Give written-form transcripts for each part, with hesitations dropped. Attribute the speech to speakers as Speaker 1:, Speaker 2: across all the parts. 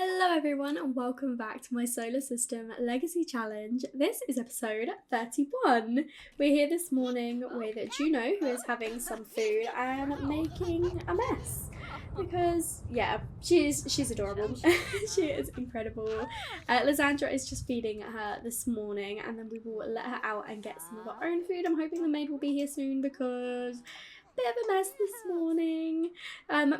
Speaker 1: Hello everyone and welcome back to my Solar System Legacy Challenge. This is episode 31. We're here this morning with Juno, who is having some food and making a mess. Because, yeah, she's adorable. She is incredible. Lysandra is just feeding her this morning and then we will let her out and get some of our own food. I'm hoping the maid will be here soon because bit of a mess this morning.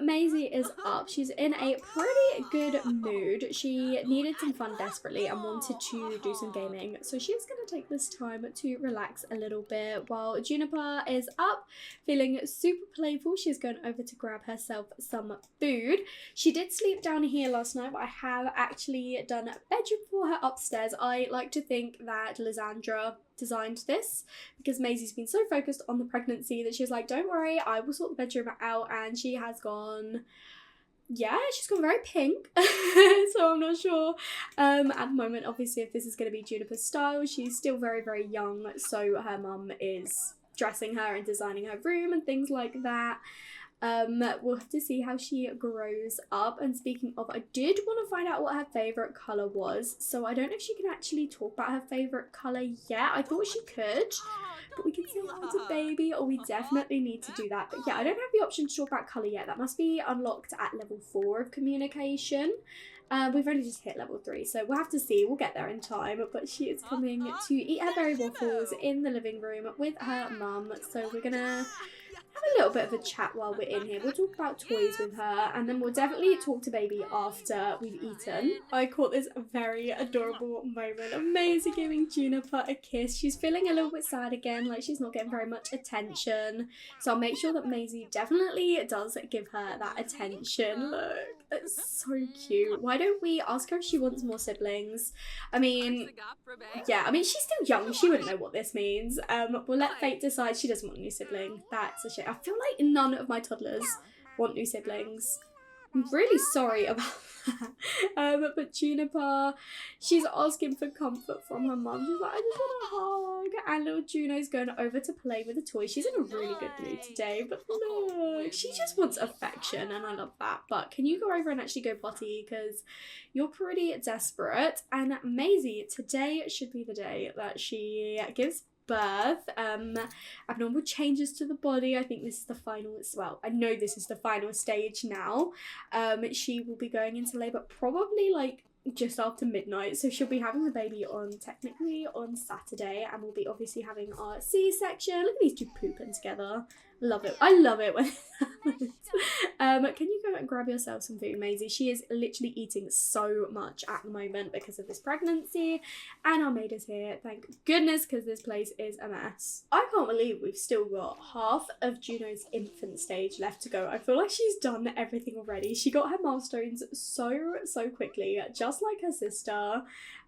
Speaker 1: Maisie is up. She's in a pretty good mood. She needed some fun desperately and wanted to do some gaming. So she's going to take this time to relax a little bit while Juniper is up, feeling super playful. She's going over to grab herself some food. She did sleep down here last night, but I have actually done a bedroom for her upstairs. I like to think that Lysandra designed this because Maisie's been so focused on the pregnancy that she was like, don't worry, I will sort the bedroom out, and she has gone, yeah, she's gone very pink. So I'm not sure at the moment obviously if this is going to be Juniper's style. She's still very, very young, so her mum is dressing her and designing her room and things like that. We'll have to see how she grows up. And speaking of, I did want to find out what her favourite colour was. So I don't know if she can actually talk about her favourite colour yet. I thought she could, but we can say that as a baby, or we definitely need to do that. But yeah, I don't have the option to talk about colour yet. That must be unlocked at level 4 of communication. We've only just hit level 3, so we'll have to see. We'll get there in time. But she is coming to eat her berry waffles in the living room with her mum. So we're gonna have a little bit of a chat while we're in here. We'll talk about toys with her, and then we'll definitely talk to baby after we've eaten. I caught this very adorable moment of Maisie giving Juniper a kiss. She's feeling a little bit sad again, like she's not getting very much attention. So I'll make sure that Maisie definitely does give her that attention. Look, it's so cute. Why don't we ask her if she wants more siblings? I mean, yeah, I mean, she's still young. She wouldn't know what this means. We'll let fate decide. She doesn't want a new sibling. That's a shame. I feel like none of my toddlers want new siblings. I'm really sorry about that. But Juniper, she's asking for comfort from her mum. She's like, I just want a hug. And little Juno's going over to play with a toy. She's in a really good mood today. But look, she just wants affection, and I love that. But can you go over and actually go potty? Because you're pretty desperate. And Maisie, today should be the day that she gives birth. Abnormal changes to the body. I think this is the final, well, I know this is the final stage now. She will be going into labour probably like just after midnight, so she'll be having the baby technically on Saturday, and we'll be obviously having our C-section. Look at these two pooping together. Love it. I love it when it happens. Can you go and grab yourself some food, Maisie? She is literally eating so much at the moment because of this pregnancy, and our maid is here, thank goodness, because this place is a mess. I can't believe we've still got half of Juno's infant stage left to go. I feel like she's done everything already. She got her milestones so quickly, just like her sister.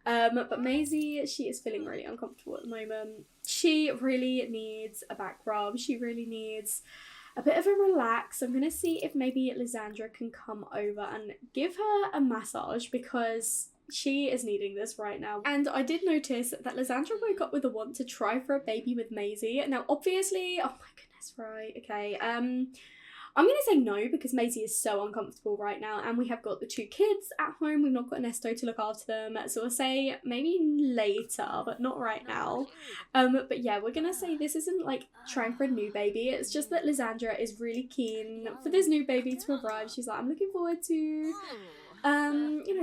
Speaker 1: But Maisie, she is feeling really uncomfortable at the moment. She really needs a back rub. She really needs a bit of a relax. I'm going to see if maybe Lysandra can come over and give her a massage because she is needing this right now. And I did notice that Lysandra woke up with a want to try for a baby with Maisie. Now, obviously, oh my goodness, right, okay. I'm going to say no because Maisie is so uncomfortable right now, and we have got the 2 kids at home. We've not got an Esto to look after them, so we'll say maybe later, but not right now. But yeah, we're going to say this isn't like trying for a new baby. It's just that Lysandra is really keen for this new baby to arrive. She's like, I'm looking forward to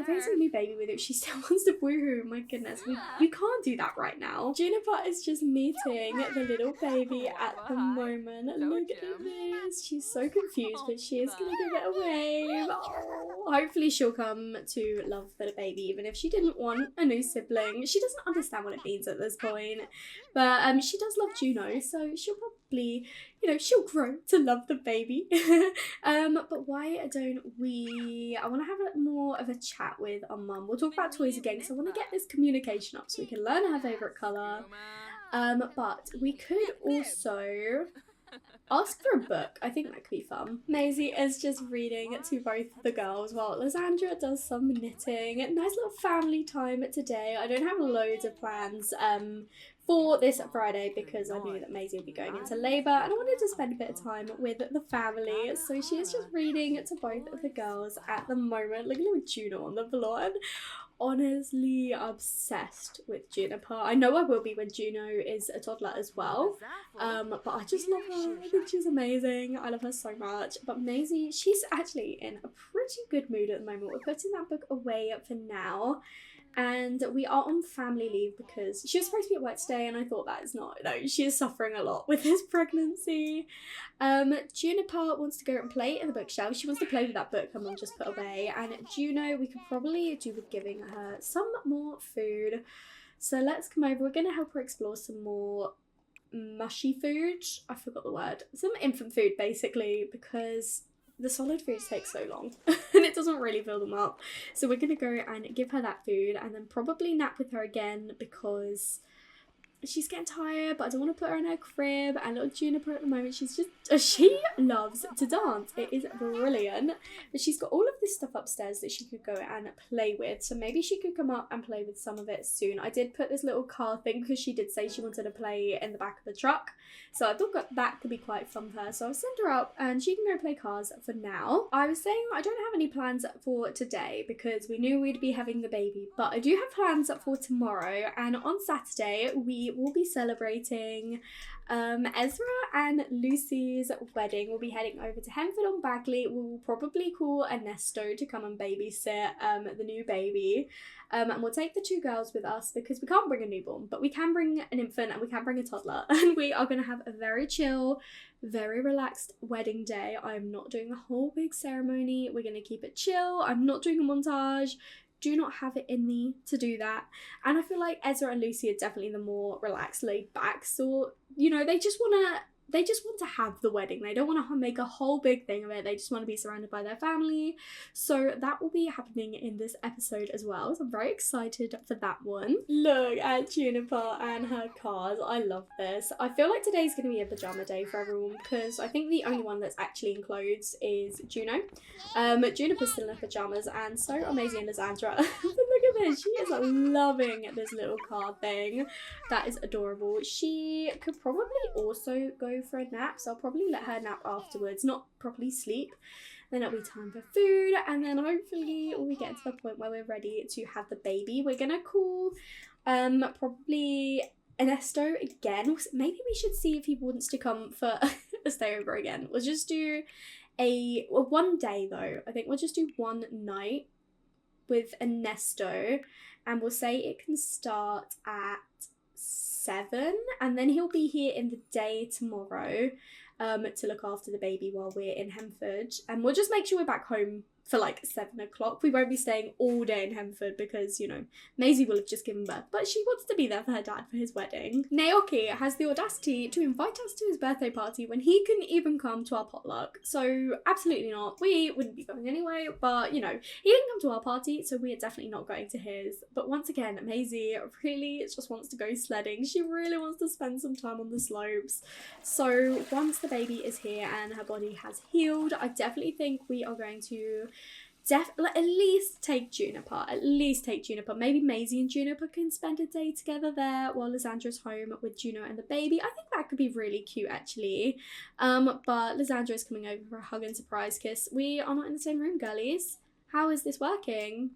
Speaker 1: raising a new baby with it. She still wants to woohoo. My goodness, we can't do that right now. Juniper is just meeting the little baby at the moment. Look at this. She's so confused, but she is gonna give it a wave. Oh, hopefully she'll come to love the baby, even if she didn't want a new sibling. She doesn't understand what it means at this point, but she does love Juno, so she'll probably, she'll grow to love the baby. But why don't I want to have more of a chat with our mum. We'll talk about toys again because I want to get this communication up so we can learn her favourite colour. But we could also ask for a book. I think that could be fun. Maisie is just reading to both the girls while Lysandra does some knitting. Nice little family time today. I don't have loads of plans for this Friday because I knew that Maisie would be going into labour and I wanted to spend a bit of time with the family. So she is just reading to both of the girls at the moment. Look at little Juno on the floor. And honestly obsessed with Juniper. I know I will be when Juno is a toddler as well. But I just love her. I think she's amazing. I love her so much. But Maisie, she's actually in a pretty good mood at the moment. We're putting that book away for now. And we are on family leave because she was supposed to be at work today and I thought that is not, no, she is suffering a lot with this pregnancy. Juniper wants to go and play in the bookshelf. She wants to play with that book her mum just put away. And Juno, we could probably do with giving her some more food. So let's come over. We're going to help her explore some more mushy food. I forgot the word. Some infant food basically, because the solid foods take so long and it doesn't really fill them up. So we're going to go and give her that food and then probably nap with her again because she's getting tired, but I don't want to put her in her crib. And little Juniper at the moment, she loves to dance. It is brilliant. But she's got all of this stuff upstairs that she could go and play with. So maybe she could come up and play with some of it soon. I did put this little car thing because she did say she wanted to play in the back of the truck. So I thought that could be quite fun for her. So I'll send her up and she can go play cars for now. I was saying I don't have any plans for today because we knew we'd be having the baby. But I do have plans for tomorrow. And on Saturday, we will be celebrating Ezra and Lucy's wedding. We'll be heading over to Henford on Bagley. We'll probably call Ernesto to come and babysit the new baby. And we'll take the two girls with us because we can't bring a newborn, but we can bring an infant and we can bring a toddler. And we are going to have a very chill, very relaxed wedding day. I'm not doing a whole big ceremony. We're going to keep it chill. I'm not doing a montage. Do not have it in me to do that. And I feel like Ezra and Lucy are definitely the more relaxed, laid back sort. You know, they just want to have the wedding. They don't want to make a whole big thing of it. They just want to be surrounded by their family. So that will be happening in this episode as well. So I'm very excited for that one. Look at Juniper and her cars. I love this. I feel like today's going to be a pajama day for everyone because I think the only one that's actually in clothes is Juno. Juniper's still in her pajamas and so are Maisie and Lysandra. But look at this. She is loving this little car thing. That is adorable. She could probably also go for a nap, so I'll probably let her nap afterwards, not properly sleep. Then it'll be time for food and then hopefully we get to the point where we're ready to have the baby. We're gonna call probably Ernesto again. Maybe we should see if he wants to come for a stay over again. We'll just do one day though. I think we'll just do one night with Ernesto and we'll say it can start at 7 and then he'll be here in the day tomorrow to look after the baby while we're in Henford, and we'll just make sure we're back home for like 7 o'clock. We won't be staying all day in Henford because, you know, Maisie will have just given birth, but she wants to be there for her dad for his wedding. Naoki has the audacity to invite us to his birthday party when he couldn't even come to our potluck. So absolutely not. We wouldn't be going anyway, but you know, he didn't come to our party, so we are definitely not going to his. But once again, Maisie really just wants to go sledding. She really wants to spend some time on the slopes. So once the baby is here and her body has healed, I definitely think we are going to at least take Juniper. Maybe Maisie and Juniper can spend a day together there while Lysandra's home with Juno and the baby. I think that could be really cute actually. But Lysandra is coming over for a hug and surprise kiss. We are not in the same room, girlies. How is this working?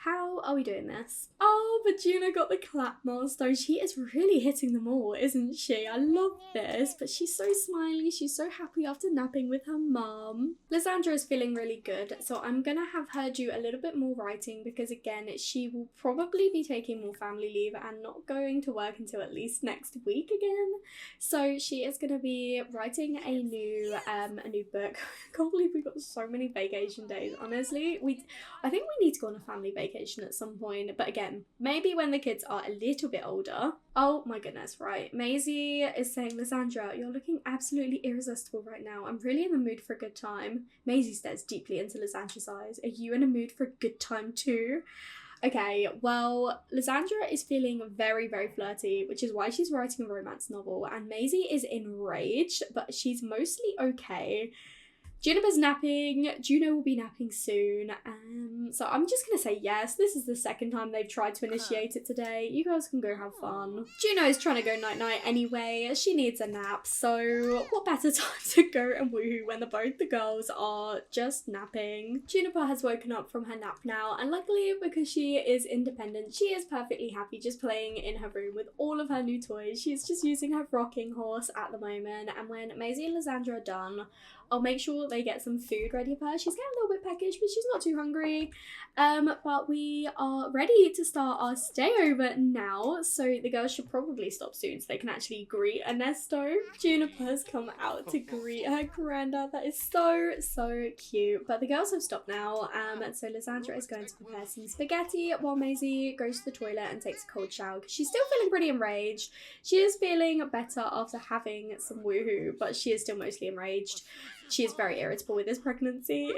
Speaker 1: How are we doing this? Oh, but Juno got the clap milestone. She is really hitting them all, isn't she? I love this. But she's so smiley. She's so happy after napping with her mum. Lysandra is feeling really good. So I'm going to have her do a little bit more writing because, again, she will probably be taking more family leave and not going to work until at least next week again. So she is going to be writing a new book. I can't believe we've got so many vacation days, honestly. I think we need to go on a family vacation at some point, but again, maybe when the kids are a little bit older. Oh my goodness, right. Maisie is saying, Lysandra, you're looking absolutely irresistible right now. I'm really in the mood for a good time. Maisie stares deeply into Lysandra's eyes. Are you in a mood for a good time too? Okay, well, Lysandra is feeling very, very flirty, which is why she's writing a romance novel, and Maisie is enraged, but she's mostly okay. Juniper's napping, Juno will be napping soon, so I'm just gonna say yes. This is the second time they've tried to initiate it today. You guys can go have fun. Juno's trying to go night-night anyway. She needs a nap, so what better time to go and woohoo when both the girls are just napping. Juniper has woken up from her nap now, and luckily, because she is independent, she is perfectly happy just playing in her room with all of her new toys. She's just using her rocking horse at the moment, and when Maisie and Lysandra are done, I'll make sure they get some food ready for her. She's getting a little bit peckish, but she's not too hungry. But we are ready to start our stay over now, so the girls should probably stop soon so they can actually greet Ernesto. Juniper's come out to greet her granddad. That is so, so cute. But the girls have stopped now, so Lysandra is going to prepare some spaghetti while Maisie goes to the toilet and takes a cold shower because she's still feeling pretty enraged. She is feeling better after having some woohoo, but she is still mostly enraged. She is very irritable with this pregnancy.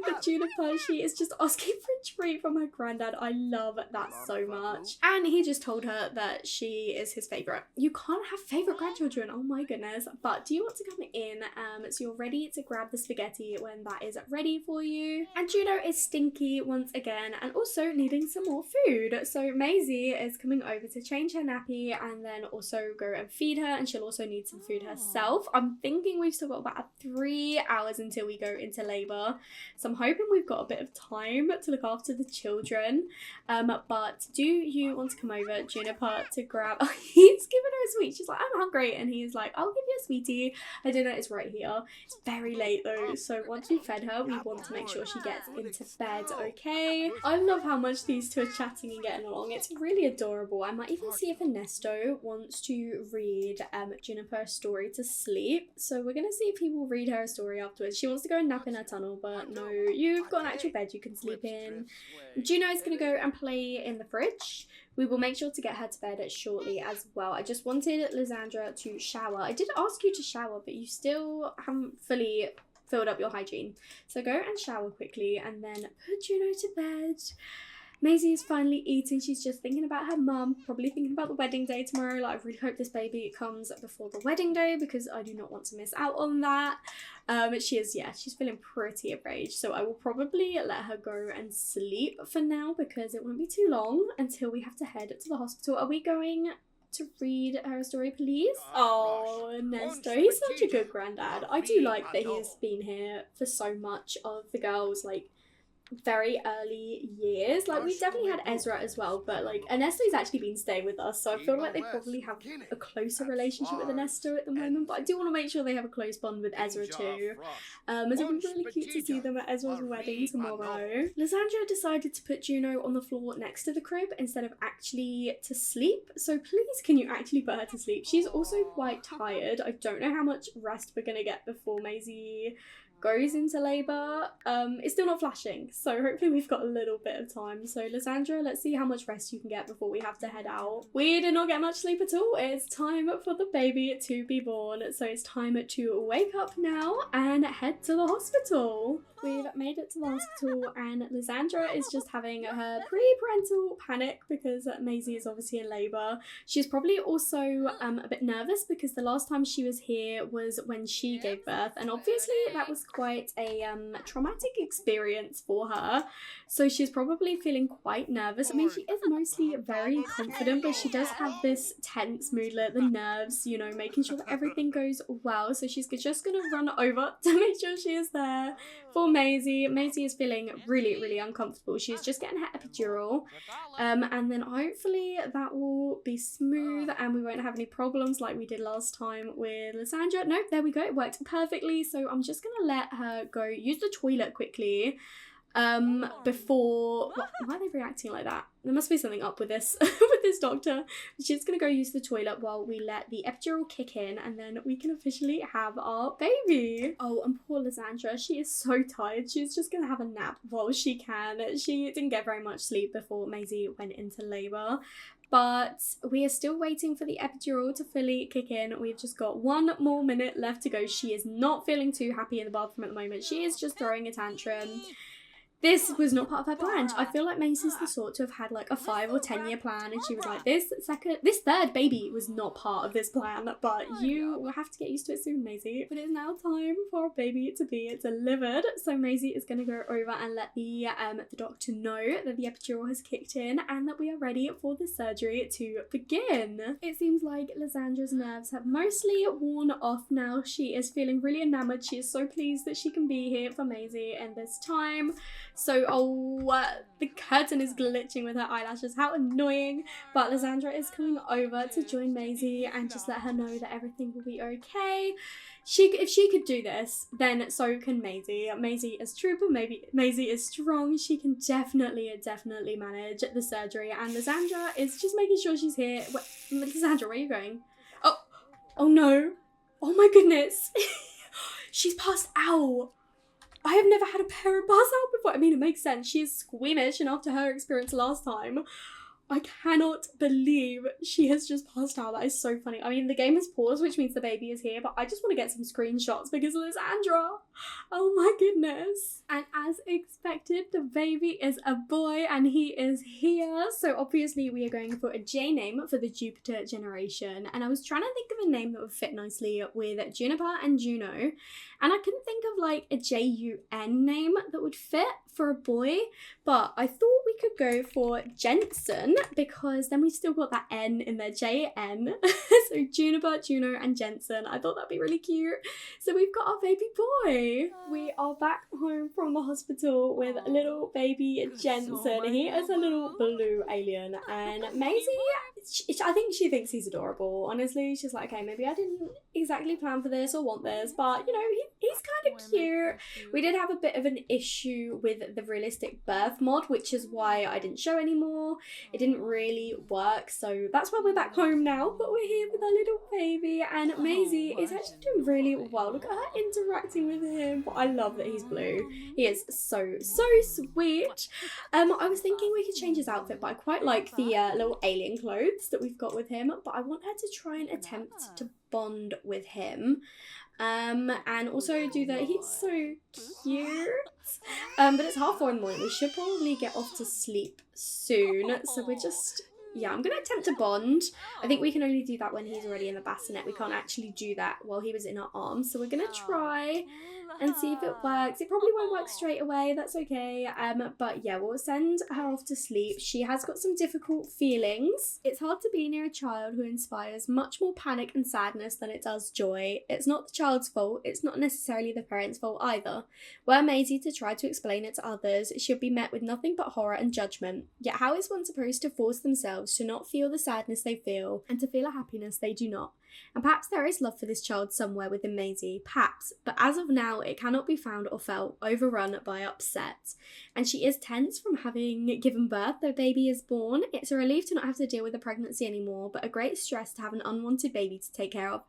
Speaker 1: But Juniper, she is just asking for a treat from her granddad. I love that so much. And he just told her that she is his favourite. You can't have favourite grandchildren, oh my goodness. But do you want to come in? So you're ready to grab the spaghetti when that is ready for you. And Juno is stinky once again and also needing some more food. So Maisie is coming over to change her nappy and then also go and feed her, and she'll also need some food herself. I'm thinking we've still got about 3 hours until we go into labour, so I'm hoping we've got a bit of time to look after the children. But do you want to come over, Juniper, to grab he's giving her a sweet. She's like, I'm hungry, and he's like, I'll give you a sweetie. Her dinner is right here. It's very late though, so once we fed her, we want to make sure she gets into bed. Okay, I love how much these two are chatting and getting along. It's really adorable. I might even see if Ernesto wants to read Juniper a story to sleep, so we're gonna see if he will read her a story afterwards. She wants to go and nap in her tunnel, but no, you've got an actual bed you can sleep in. Juno's gonna go and play in the fridge. We will make sure to get her to bed shortly as well. I just wanted Lysandra to shower. I did ask you to shower, but you still haven't fully filled up your hygiene. So go and shower quickly and then put Juno to bed. Maisie is finally eating. She's just thinking about her mum, probably thinking about the wedding day tomorrow. Like, I really hope this baby comes before the wedding day because I do not want to miss out on that. She's feeling pretty enraged. So I will probably let her go and sleep for now because it won't be too long until we have to head to the hospital. Are we going to read her a story, please? Oh, Ernesto, he's such a good granddad. I do like that he's been here for so much of the girls, like, very early years. Like, we definitely had Ezra as well, but like Ernesto's actually been staying with us, so I feel like they probably have a closer relationship with Ernesto at the moment, but I do want to make sure they have a close bond with Ezra too. It'll be really cute to see them at Ezra's wedding tomorrow. Lysandra decided to put Juno on the floor next to the crib instead of actually to sleep, so please can you actually put her to sleep? She's also quite tired. I don't know how much rest we're gonna get before Maisie goes into labour. It's still not flashing, so hopefully we've got a little bit of time. So Lysandra, let's see how much rest you can get before we have to head out. We did not get much sleep at all. It's time for the baby to be born, so it's time to wake up now and head to the hospital. We've made it to the hospital and Lysandra is just having her pre-parental panic because Maisie is obviously in labour. She's probably also a bit nervous because the last time she was here was when she gave birth, and obviously that was quite a traumatic experience for her. So she's probably feeling quite nervous. I mean, she is mostly very confident, but she does have this tense moodlet, the nerves, you know, making sure that everything goes well. So she's just going to run over to make sure she is there for Maisie. Maisie is feeling really, really uncomfortable. She's just getting her epidural. And then hopefully that will be smooth and we won't have any problems like we did last time with Lysandra. Nope, there we go. It worked perfectly. So I'm just going to let her go use the toilet quickly. Before why are they reacting like that? There must be something up with this with this doctor. She's gonna go use the toilet while we let the epidural kick in and then we can officially have our baby. Oh, and poor Lysandra, she is so tired. She's just gonna have a nap while she can. She didn't get very much sleep before Maisie went into labour. But we are still waiting for the epidural to fully kick in. We've just got 1 more minute left to go. She is not feeling too happy in the bathroom at the moment. She is just throwing a tantrum. This was not part of her plan. I feel like Maisie's the sort to have had like a 5 or 10 year plan, and she was like, this third baby was not part of this plan, but you will have to get used to it soon, Maisie. But it's now time for our baby to be delivered. So Maisie is going to go over and let the doctor know that the epidural has kicked in and that we are ready for the surgery to begin. It seems like Lysandra's nerves have mostly worn off now. She is feeling really enamoured. She is so pleased that she can be here for Maisie in this time. So, the curtain is glitching with her eyelashes. How annoying. But Lysandra is coming over to join Maisie and just let her know that everything will be okay. If she could do this, then so can Maisie. Maisie is trooper, Maisie is strong. She can definitely manage the surgery. And Lysandra is just making sure she's here. Lysandra, where are you going? Oh no. Oh my goodness. She's passed out. I have never had a parent pass out before. I mean, it makes sense. She is squeamish, and after her experience last time, I cannot believe she has just passed out. That is so funny. I mean, the game has paused, which means the baby is here, but I just want to get some screenshots because Lysandra. Oh my goodness. And as expected, the baby is a boy and he is here. So obviously we are going for a J name for the Jupiter generation. And I was trying to think of a name that would fit nicely with Juniper and Juno. And I couldn't think of like a J-U-N name that would fit for a boy, but I thought we could go for Jensen because then we've still got that N in there, J-N. So Juniper, Juno and Jensen. I thought that'd be really cute. So we've got our baby boy. We are back home from the hospital with little baby Jensen. He is a little blue alien, and Maisie, I think she thinks he's adorable. Honestly, she's like, okay, maybe I didn't exactly plan for this or want this, but you know, he's kind of cute. We did have a bit of an issue with the realistic birth mod, which is why I didn't show anymore. It didn't really work, so that's why we're back home now. But we're here with our little baby, and Maisie is actually doing really well. Look at her interacting with him. But I love that he's blue. He is so sweet. I was thinking we could change his outfit, but I quite like the little alien clothes that we've got with him. But I want her to try and attempt to bond with him. And also do that. He's so cute. But it's 4:30 in the morning. We should probably get off to sleep soon. So we're just, yeah, I'm going to attempt to bond. I think we can only do that when he's already in the bassinet. We can't actually do that while he was in our arms. So we're going to try and see if it works. It probably won't work straight away, that's okay. But yeah, we'll send her off to sleep. She has got some difficult feelings. It's hard to be near a child who inspires much more panic and sadness than it does joy. It's not the child's fault, it's not necessarily the parent's fault either. Were Maisie to try to explain it to others, she'll be met with nothing but horror and judgment. Yet how is one supposed to force themselves to not feel the sadness they feel and to feel a happiness they do not? And perhaps there is love for this child somewhere within Maisie, perhaps, but as of now it cannot be found or felt, overrun by upset. And she is tense from having given birth, though baby is born. It's a relief to not have to deal with the pregnancy anymore, but a great stress to have an unwanted baby to take care of.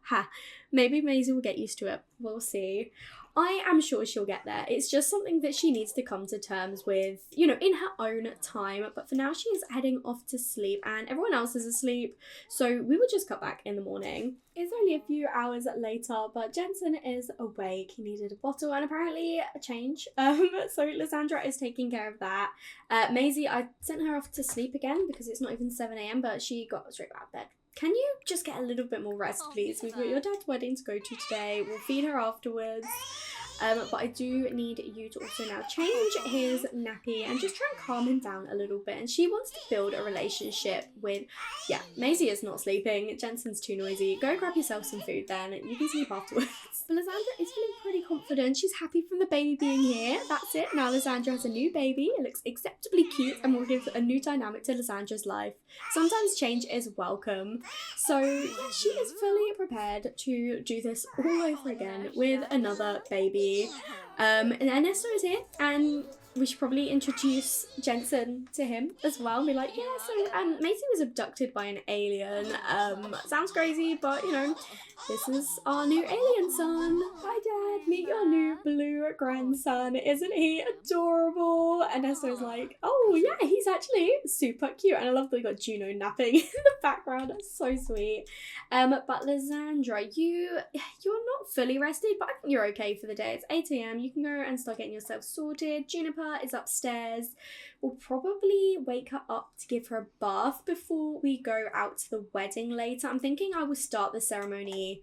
Speaker 1: Maybe Maisie will get used to it, we'll see. I am sure she'll get there. It's just something that she needs to come to terms with, you know, in her own time. But for now, she is heading off to sleep and everyone else is asleep. So we will just cut back in the morning. It's only a few hours later, but Jensen is awake. He needed a bottle and apparently a change. So Lysandra is taking care of that. Maisie, I sent her off to sleep again because it's not even 7 a.m, but she got straight out of bed. Can you just get a little bit more rest, please? We've got your dad's wedding to go to today. We'll feed her afterwards. But I do need you to also now change his nappy and just try and calm him down a little bit. And she wants to build a relationship with, yeah, Maisie is not sleeping. Jensen's too noisy. Go grab yourself some food then. You can sleep afterwards. But Lysandra is feeling pretty confident. She's happy from the baby being here. That's it. Now Lysandra has a new baby. It looks acceptably cute and will give a new dynamic to Lysandra's life. Sometimes change is welcome. So yeah, she is fully prepared to do this all over again with another baby. And Ernesto is here, and we should probably introduce Jensen to him as well and be like, yeah, so Maisie was abducted by an alien. Sounds crazy, but you know, this is our new alien son. Hi Dad, meet your new blue grandson. Isn't he adorable? And Ernesto's like, oh yeah, he's actually super cute. And I love that we got Juno napping in the background. That's so sweet. But Lysandra, you're not fully rested, but I think you're okay for the day. It's 8 a.m. You can go and start getting yourself sorted. Juniper, Juniper is upstairs. We'll probably wake her up to give her a bath before we go out to the wedding later. I'm thinking I will start the ceremony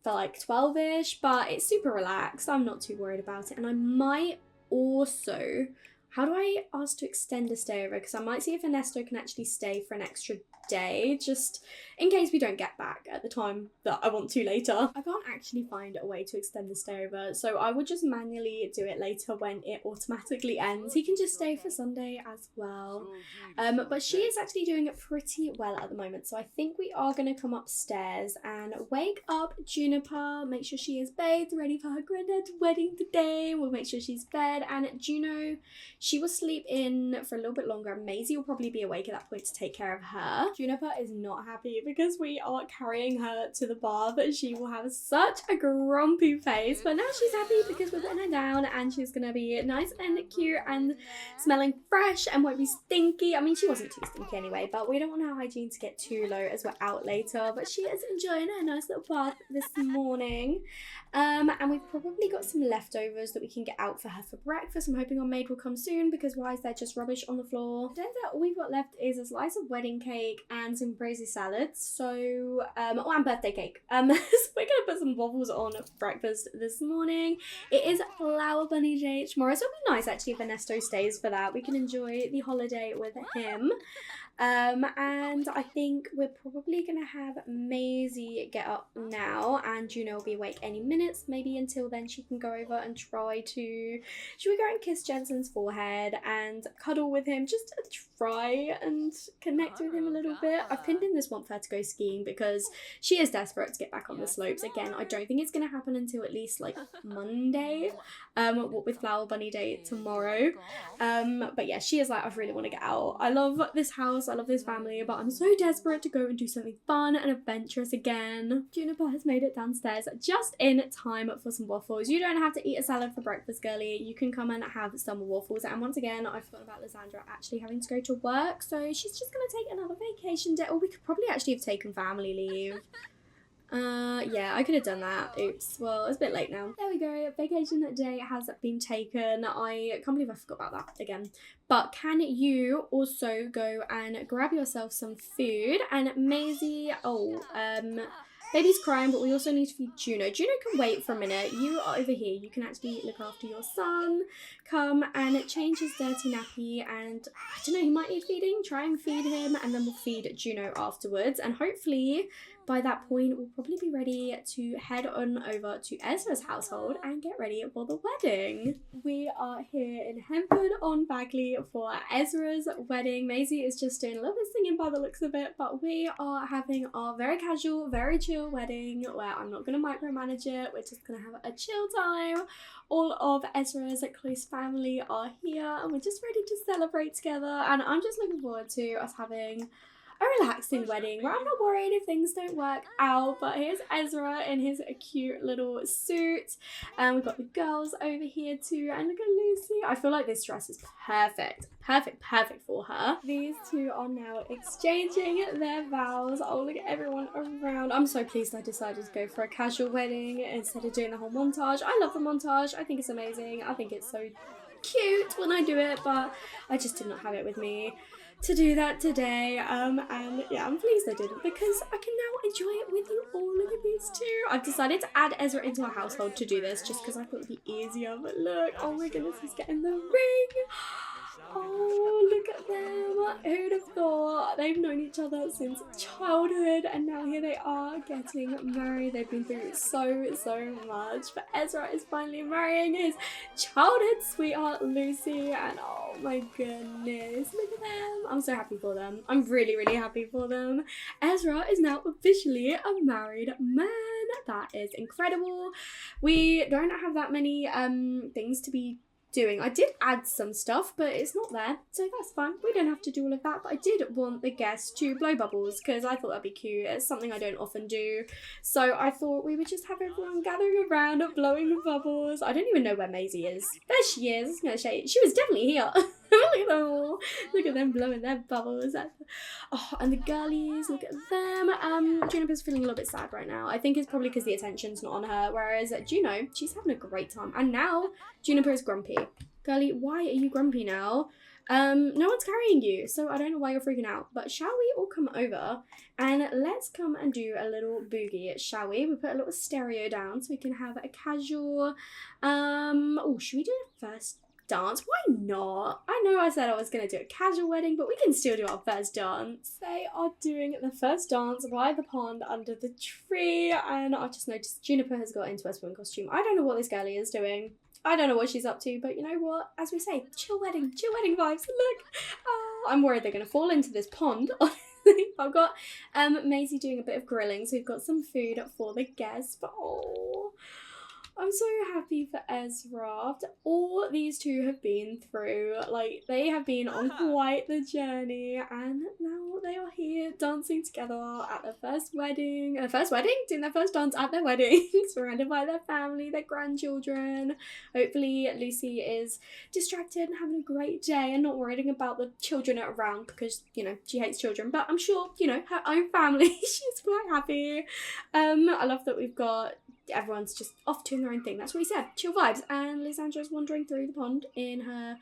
Speaker 1: for like 12ish, but it's super relaxed. I'm not too worried about it. And I might also, how do I ask to extend a stay over? Because I might see if Ernesto can actually stay for an extra day, just in case we don't get back at the time that I want to later. I can't actually find a way to extend the stay over, so I would just manually do it later when it automatically ends. He can just stay for Sunday as well. But she is actually doing it pretty well at the moment, so I think we are going to come upstairs and wake up Juniper, make sure she is bathed, ready for her granddad's wedding today. We'll make sure she's fed, and Juno, she will sleep in for a little bit longer. Maisie will probably be awake at that point to take care of her. Juniper is not happy because we are carrying her to the bath. She will have such a grumpy face, but now she's happy because we're putting her down and she's gonna be nice and cute and smelling fresh and won't be stinky. I mean, she wasn't too stinky anyway, but we don't want her hygiene to get too low as we're out later. But she is enjoying her nice little bath this morning. And we've probably got some leftovers that we can get out for her for breakfast. I'm hoping our maid will come soon, because why is there just rubbish on the floor? Then all we've got left is a slice of wedding cake and some crazy salads. So, and birthday cake. So we're gonna put some waffles on breakfast this morning. It is Flower Bunny Day tomorrow, so it'll be nice actually if Ernesto stays for that. We can enjoy the holiday with him. And I think we're probably gonna have Maisie get up now, and Juno will be awake any minutes. Maybe until then she can go over and try to, should we go and kiss Jensen's forehead and cuddle with him, just to try and connect with him a little bit. I've pinned in this want for her to go skiing because she is desperate to get back on the slopes again. I don't think it's gonna happen until at least like Monday, what with Flower Bunny Day tomorrow. But yeah, she is like, I really want to get out. I love this house, I love this family, but I'm so desperate to go and do something fun and adventurous again. Juniper has made it downstairs just in time for some waffles. You don't have to eat a salad for breakfast, girlie. You can come and have some waffles. And once again, I forgot about Lysandra actually having to go to work, so she's just gonna take another vacation day. Or we could probably actually have taken family leave. Yeah, I could have done that. Oops. Well, it's a bit late now. There we go. Vacation day has been taken. I can't believe I forgot about that again. But can you also go and grab yourself some food? And Maisie, baby's crying, but we also need to feed Juno. Juno can wait for a minute. You are over here. You can actually look after your son. Come and change his dirty nappy, and I don't know, he might need feeding. Try and feed him, and then we'll feed Juno afterwards. And hopefully by that point we'll probably be ready to head on over to Ezra's household and get ready for the wedding. We are here in Hempford on Bagley for Ezra's wedding. Maisie is just doing a little bit singing by the looks of it, but we are having our very casual, very chill wedding where I'm not going to micromanage it. We're just going to have a chill time. All of Ezra's close family are here and we're just ready to celebrate together, and I'm just looking forward to us having a relaxing wedding where I'm not worried if things don't work out. But here's Ezra in his cute little suit, and we've got the girls over here too, and look at Lucy. I feel like this dress is perfect for her. These two are now exchanging their vows. Oh, look at everyone around. I'm so pleased I decided to go for a casual wedding instead of doing the whole montage. I love the montage. I think it's amazing. I think it's so cute when I do it, but I just did not have it with me to do that today, and yeah, I'm pleased I didn't, because I can now enjoy it with you all. Look at these two. I've decided to add Ezra into our household to do this just because I thought it would be easier, but look, oh my goodness, he's getting the ring. Oh, look at them. Who'd have thought? They've known each other since childhood, and now here they are getting married. They've been through so much, but Ezra is finally marrying his childhood sweetheart Lucy, and oh my goodness, look at them. I'm so happy for them. I'm really happy for them. Ezra is now officially a married man. That is incredible. We don't have that many things to be doing. I did add some stuff, but it's not there, so that's fine. We don't have to do all of that, but I did want the guests to blow bubbles because I thought that'd be cute. It's something I don't often do, so I thought we would just have everyone gathering around and blowing bubbles. I don't even know where Maisie is. There she is. No, she was definitely here. Look at them all. Look at them blowing their bubbles. Oh, and the girlies, look at them. Juniper's feeling a little bit sad right now. I think it's probably because the attention's not on her, whereas Juno, she's having a great time. And now Juniper is grumpy. Girlie, why are you grumpy now? No one's carrying you, so I don't know why you're freaking out. But shall we all come over and let's come and do a little boogie, shall we? We put a little stereo down so we can have a casual, oh, should we do a first dance? Why not? I know I said I was going to do a casual wedding, but we can still do our first dance. They are doing the first dance by the pond under the tree, and I've just noticed Juniper has got into her swim costume. I don't know what this girlie is doing. I don't know what she's up to, but you know what? As we say, chill wedding vibes. Look, I'm worried they're going to fall into this pond. I've got Maisie doing a bit of grilling, so we've got some food for the guests. But oh, I'm so happy for Ezra. After all these two have been through, like, they have been on quite the journey, and now they are here dancing together at their first wedding. Doing their first dance at their wedding, surrounded by their family, their grandchildren. Hopefully Lucy is distracted and having a great day and not worrying about the children around because, you know, she hates children. But I'm sure, you know, her own family, she's quite happy. I love that we've got everyone's just off doing their own thing. That's what he said. Chill vibes. And Lysandra's wandering through the pond in her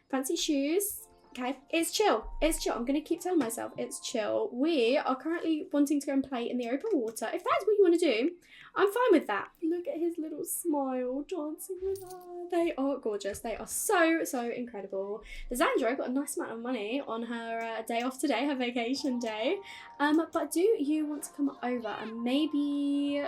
Speaker 1: fancy shoes. Okay, it's chill. It's chill. I'm going to keep telling myself it's chill. We are currently wanting to go and play in the open water. If that's what you want to do, I'm fine with that. Look at his little smile dancing with her. They are gorgeous. They are so, so incredible. Lysandra got a nice amount of money on her day off today, her vacation day. But do you want to come over and maybe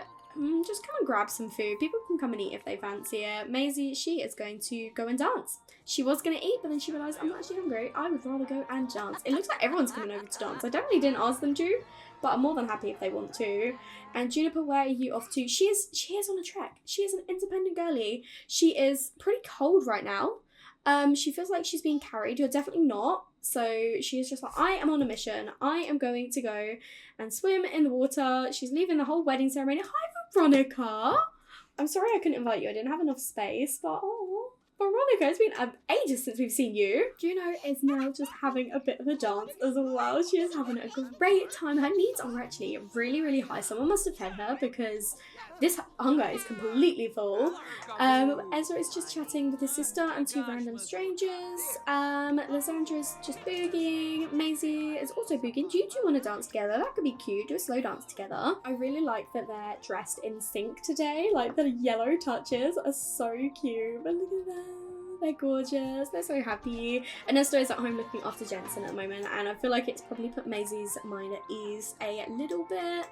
Speaker 1: just come and grab some food? People can come and eat if they fancy it. Maisie, she is going to go and dance. She was going to eat, but then she realised, I'm not actually hungry. I would rather go and dance. It looks like everyone's coming over to dance. I definitely didn't ask them to, but I'm more than happy if they want to. And Juniper, where are you off to? She is on a trek. She is an independent girly. She is pretty cold right now. She feels like she's being carried. You're definitely not. So she's just like, I am on a mission. I am going to go and swim in the water. She's leaving the whole wedding ceremony. Hi, Veronica. I'm sorry I couldn't invite you. I didn't have enough space, but oh, Veronica, it's been ages since we've seen you. Juno is now just having a bit of a dance as well. She is having a great time. Her needs are actually really, really high. Someone must have fed her because this hunger is completely full. Ezra is just chatting with his sister and two random strangers. Lysandra is just boogieing. Maisie is also boogieing. Do you two want to dance together? That could be cute. Do a slow dance together. I really like that they're dressed in sync today. Like, the yellow touches are so cute. But look at that. They're gorgeous. They're so happy. And Esther is at home looking after Jensen at the moment, and I feel like it's probably put Maisie's mind at ease a little bit.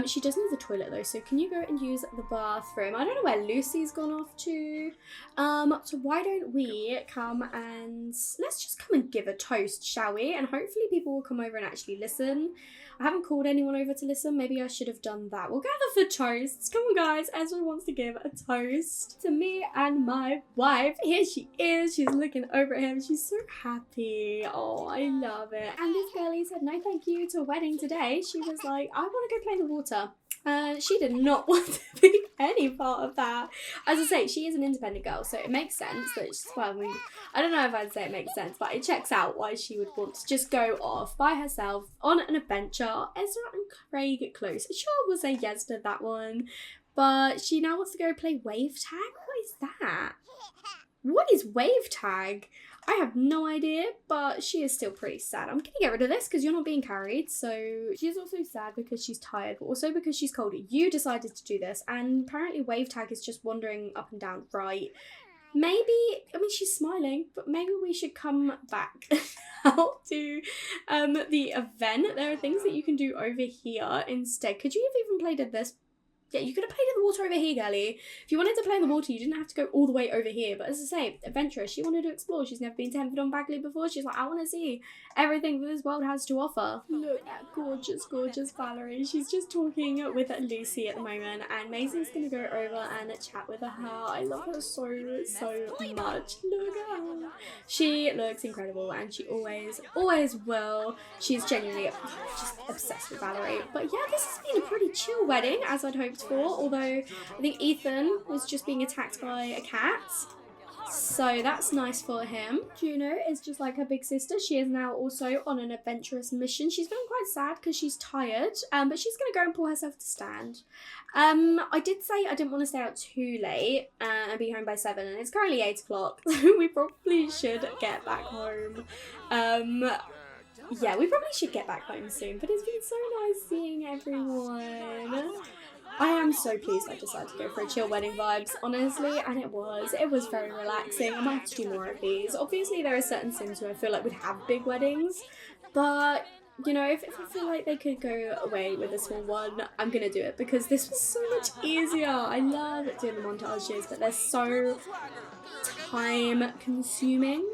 Speaker 1: She does need the toilet though, so can you go and use the bathroom? I don't know where Lucy's gone off to. So why don't we come and let's just come and give a toast, shall we? And hopefully people will come over and actually listen. I haven't called anyone over to listen. Maybe I should have done that. We'll gather for toasts. Come on, guys. Ezra wants to give a toast to me and my wife. Here she is. She's looking over at him. She's so happy. Oh, I love it. And this girlie said no thank you to a wedding today. She was like, I want to go play in the water. She did not want to be any part of that. As I say, she is an independent girl, so it makes sense that she's, well, I mean, I don't know if I'd say it makes sense, but it checks out why she would want to just go off by herself on an adventure. Ezra and Craig close. Sure, we'll say yes to that one, but she now wants to go play wave tag. What is that? What is wave tag? I have no idea, but she is still pretty sad. I'm gonna get rid of this because you're not being carried. So she's also sad because she's tired, but also because she's cold. You decided to do this, and apparently wave tag is just wandering up and down, right? Maybe, I mean, she's smiling, but maybe we should come back out to the event. There are things that you can do over here instead. Could you have even played at this? Yeah, you could have played in the water over here, girlie. If you wanted to play in the water, you didn't have to go all the way over here. But as I say, adventurous. She wanted to explore. She's never been to Henford Bagley before. She's like, I want to see everything that this world has to offer. Look at gorgeous, gorgeous Valerie. She's just talking with Lucy at the moment. And Maisie's going to go over and chat with her. I love her so, so much. Look at her. She looks incredible. And she always, always will. She's genuinely just obsessed with Valerie. But yeah, this has been a pretty chill wedding, as I'd hoped for, although I think Ethan was just being attacked by a cat. So that's nice for him. Juno is just like her big sister. She is now also on an adventurous mission. She's feeling quite sad because she's tired, but she's going to go and pull herself to stand. I did say I didn't want to stay out too late and be home by 7, and it's currently 8 o'clock, so we probably should get back home. Yeah, we probably should get back home soon, but it's been so nice seeing everyone. I am so pleased I decided to go for a chill wedding vibes, honestly, and it was very relaxing. I might have to do more of these. Obviously, there are certain sims who I feel like would have big weddings, but you know, if I feel like they could go away with a small one, I'm gonna do it because this was so much easier. I love doing the montages, but they're so time consuming.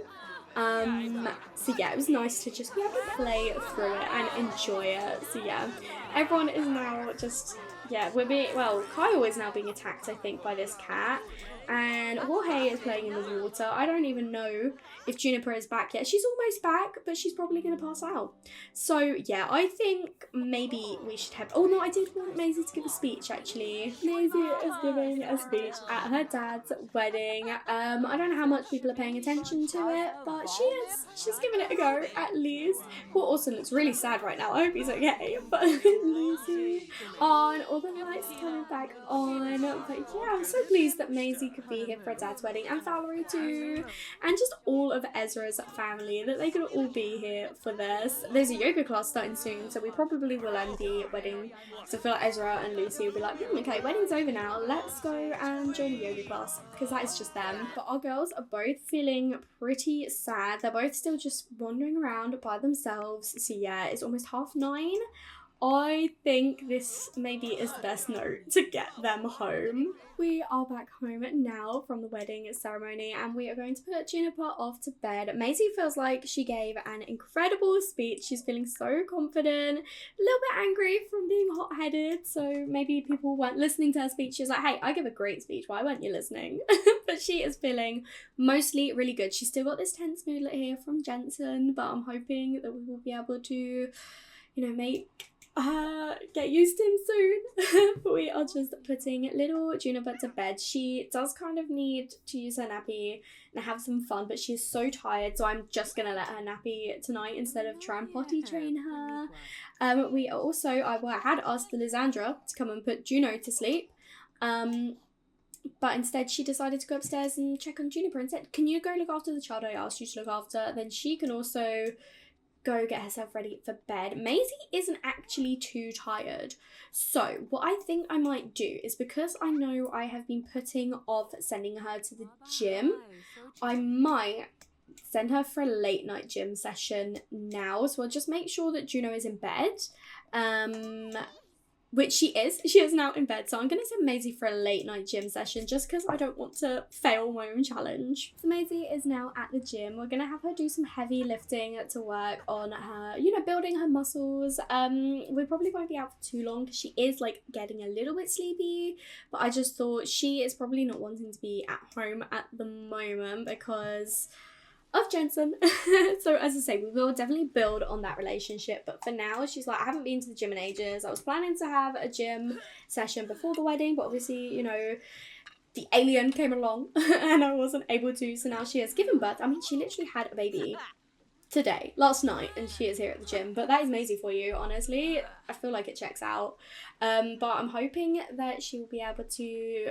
Speaker 1: So yeah, it was nice to just be able to play through it and enjoy it. So yeah, everyone is now just, yeah, Kyle is now being attacked, I think, by this cat. And Jorge is playing in the water. I don't even know if Juniper is back yet. She's almost back, but she's probably going to pass out. So, yeah, I think maybe we should have... Oh, no, I did want Maisie to give a speech, actually. Maisie is giving a speech at her dad's wedding. I don't know how much people are paying attention to it, but she is. She's giving it a go, at least. Paul Orson looks really sad right now. I hope he's okay. But Lucy on, all the lights coming back on. But, yeah, I'm so pleased that Maisie could be here for her dad's wedding, and Valerie too, and just all of Ezra's family, that they could all be here for this. There's a yoga class starting soon, so we probably will end the wedding, so I feel like Ezra and Lucy will be like, okay, wedding's over now, let's go and join the yoga class, because that is just them. But our girls are both feeling pretty sad. They're both still just wandering around by themselves. So yeah, it's almost 9:30. I think this maybe is the best note to get them home. We are back home now from the wedding ceremony, and we are going to put Juniper off to bed. Maisie feels like she gave an incredible speech. She's feeling so confident, a little bit angry from being hot-headed, so maybe people weren't listening to her speech. She was like, hey, I give a great speech, why weren't you listening? But she is feeling mostly really good. She's still got this tense moodlet here from Jensen, but I'm hoping that we will be able to, you know, get used to him soon. We are just putting little Juniper to bed. She does kind of need to use her nappy and have some fun, but she's so tired, so I'm just gonna let her nappy tonight instead of try and potty train her. We are also, I had asked Lysandra to come and put Juno to sleep, but instead she decided to go upstairs and check on Juniper and said, can you go look after the child I asked you to look after? Then she can also go get herself ready for bed. Maisie isn't actually too tired. So what I think I might do is, because I know I have been putting off sending her to the gym, I might send her for a late night gym session now. So I'll just make sure that Juno is in bed. Which she is. She is now in bed. So I'm going to send Maisie for a late night gym session just because I don't want to fail my own challenge. So Maisie is now at the gym. We're going to have her do some heavy lifting to work on her, you know, building her muscles. We probably won't be out for too long because she is like getting a little bit sleepy. But I just thought she is probably not wanting to be at home at the moment because of Jensen. So as I say, we will definitely build on that relationship, but for now she's like, I haven't been to the gym in ages. I was planning to have a gym session before the wedding, but obviously, you know, the alien came along and I wasn't able to, so now she has given birth. I mean, she literally had a baby last night, and she is here at the gym. But that is Maisie for you, honestly. I feel like it checks out, but I'm hoping that she will be able to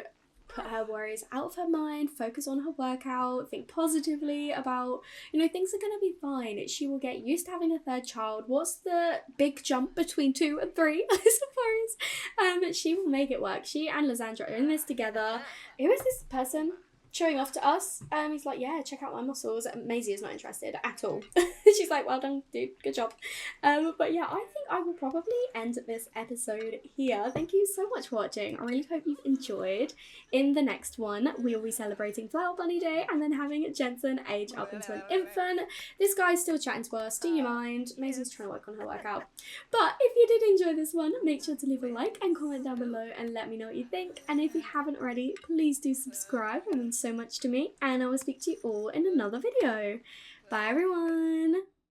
Speaker 1: put her worries out of her mind, focus on her workout, think positively about, you know, things are going to be fine. She will get used to having a third child. What's the big jump between 2 and 3, I suppose? She will make it work. She and Lysandra are in this together. Who is this person showing off to us? He's like, yeah, check out my muscles. Maisie is not interested at all. She's like, well done, dude, good job. But yeah, I think I will probably end this episode here. Thank you so much for watching. I really hope you've enjoyed. In the next one, we will be celebrating Flower Bunny Day and then having Jensen age up into an infant. This guy's still chatting to us, do you mind? Maisie's trying to work on her workout. But if you did enjoy this one, make sure to leave a like and comment down below and let me know what you think. And if you haven't already, please do subscribe. It means so much to me, and I will speak to you all in another video. Bye everyone.